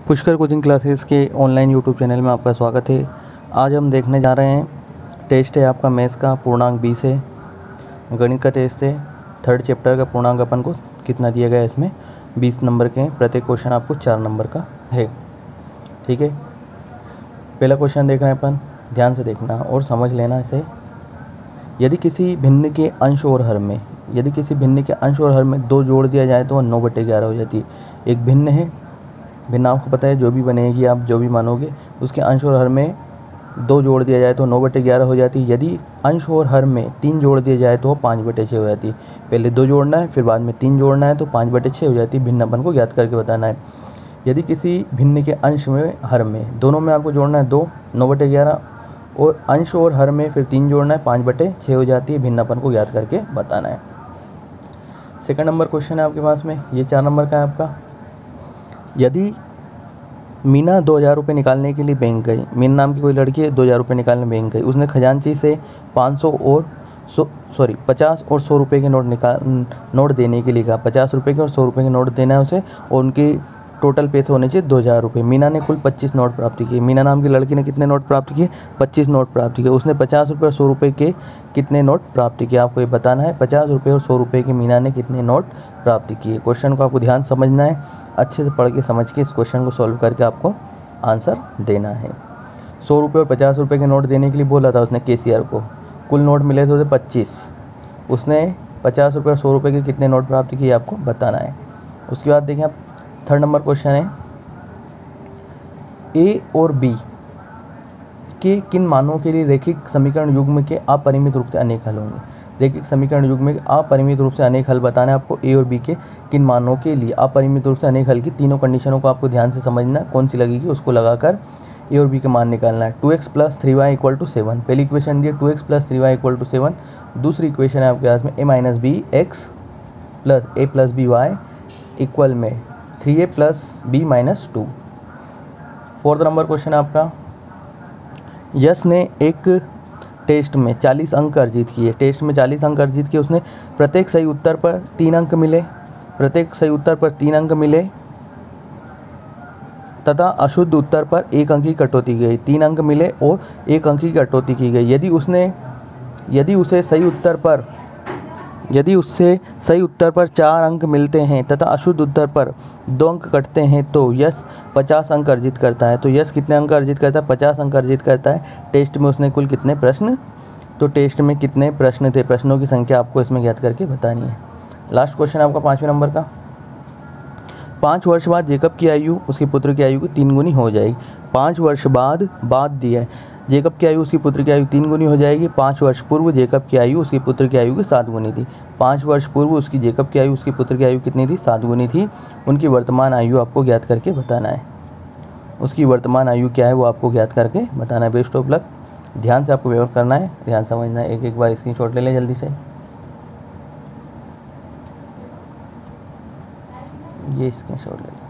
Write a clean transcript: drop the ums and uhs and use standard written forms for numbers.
Pushkar coaching classes के online YouTube channel में आपका स्वागत है। आज हम देखने जा रहे हैं, टेस्ट है आपका मैथ्स का, पूर्णांक 20 है, गणित का टेस्ट है, थर्ड चैप्टर का पूर्णांक अपन को कितना दिया गया है, इसमें 20 नंबर के हैं, प्रत्येक क्वेश्चन आपको 4 नंबर का है। ठीक है, पहला क्वेश्चन देख रहे हैं अपन, ध्यान से देखना और समझ लेना इसे। यदि किसी भिन्न के अंश और हर में, यदि किसी भिन्न के अंश और हर में 2 जोड़ दिया जाए तो वह 9/11 हो जाती है। एक भिन्न है, भिन्न आपको पता है जो भी बनेगी, आप जो भी मानोगे, उसके अंश और हर में 2 जोड़ दिया जाए तो 9/11 हो जाती है। यदि अंश और हर में 3 जोड़ दिया जाए तो 5/6 हो जाती है। पहले 2 जोड़ना है, फिर बाद में 3 जोड़ना है, तो 5/6 हो जाती है। भिन्न अपन को ज्ञात करके बताना है। यदि किसी भिन्न के अंश में हर में, दोनों में आपको जोड़ना है 2, 9/11, और अंश और हर में फिर 3 जोड़ना है, 5/6 हो जाती है। भिन्न अपन को ज्ञात करके बताना है। सेकंड नंबर क्वेश्चन है आपके पास में, ये 4 नंबर का है आपका। यदि मीना 2000 रुपये निकालने के लिए बैंक गई, मीना नाम की कोई लड़की है, 2000 रुपये निकालने बैंक गई। उसने खजांची से 50 और 100 रुपये के नोट देने के लिए कहा। 50 रुपये के और 100 रुपये के नोट देना है उसे, और उनकी टोटल पैसे होने चाहिए 2000 रुपये। मीना ने कुल 25 नोट प्राप्त किए। मीना नाम की लड़की ने कितने नोट प्राप्त किए? 25 नोट प्राप्त किए। उसने 50 रुपये और 100 रुपये के कितने नोट प्राप्त किए? आपको ये बताना है। 50 रुपये और 100 रुपये के मीना ने कितने नोट प्राप्त किए? क्वेश्चन को आपको ध्यान समझना है, अच्छे से पढ़ के समझ के इस क्वेश्चन को सॉल्व करके आपको आंसर देना है। 100 रुपये और 50 रुपये के नोट देने के लिए बोला था उसने केसीआर को। कुल नोट मिले थे उसे 25। उसने 50 रुपये और 100 रुपये के कितने नोट प्राप्त किए आपको बताना है। उसके बाद देखिए आप, थर्ड नंबर क्वेश्चन है, ए और बी के किन मानों के लिए रैखिक समीकरण युग्म के अपरिमित रूप से अनेक हल होंगे? रैखिक समीकरण युग्म के अपरिमित रूप से अनेक हल बताना है आपको। ए और बी के किन मानों के लिए अपरिमित रूप से अनेक हल की तीनों कंडीशनों को आपको ध्यान से समझना है, कौन सी लगेगी उसको लगाकर ए और बी के मान निकालना है। 2x + 3y = 7, पहली इक्वेशन दी है 2x + 3y = 7। दूसरी इक्वेशन है आपके पास में a - bx + a + by equal में 3a + b - 2। Fourth number question आपका, यश ने एक टेस्ट में 40 अंक अर्जित किए। टेस्ट में 40 अंक अर्जित किए। उसने प्रत्येक सही उत्तर पर 3 अंक मिले, प्रत्येक सही उत्तर पर 3 अंक मिले तथा अशुद्ध उत्तर पर 1 अंक की कटौती की गई। 3 अंक मिले और 1 अंक की कटौती की गई। यदि उससे सही उत्तर पर 4 अंक मिलते हैं तथा अशुद्ध उत्तर पर 2 अंक कटते हैं तो यश 50 अंक अर्जित करता है। तो यश कितने अंक अर्जित करता है? 50 अंक अर्जित करता है। टेस्ट में उसने कुल कितने प्रश्न, तो टेस्ट में कितने प्रश्न थे, प्रश्नों की संख्या आपको इसमें ज्ञात करके बतानी है। लास्ट क्वेश्चन आपका 5वें नंबर का, 5 वर्ष बाद जेकब की आयु उसके पुत्र की आयु की 3 गुनी हो जाएगी। 5 वर्ष बाद दिया है, जेकब की आयु उसकी पुत्र की आयु 3 गुनी हो जाएगी। 5 वर्ष पूर्व जेकब की आयु उसके पुत्र की आयु की 7 गुनी थी। 5 वर्ष पूर्व उसकी जेकब की आयु उसके पुत्र की आयु कितनी थी? 7 गुनी थी। उनकी वर्तमान आयु आपको ज्ञात करके बताना है। उसकी वर्तमान आयु क्या है वो आपको ज्ञात करके बताना है। Best of luck. ध्यान से आपको व्यवहार करना है, ध्यान समझना है। एक बार स्क्रीनशॉट ले लें जल्दी से, ये स्क्रीनशॉट ले लें।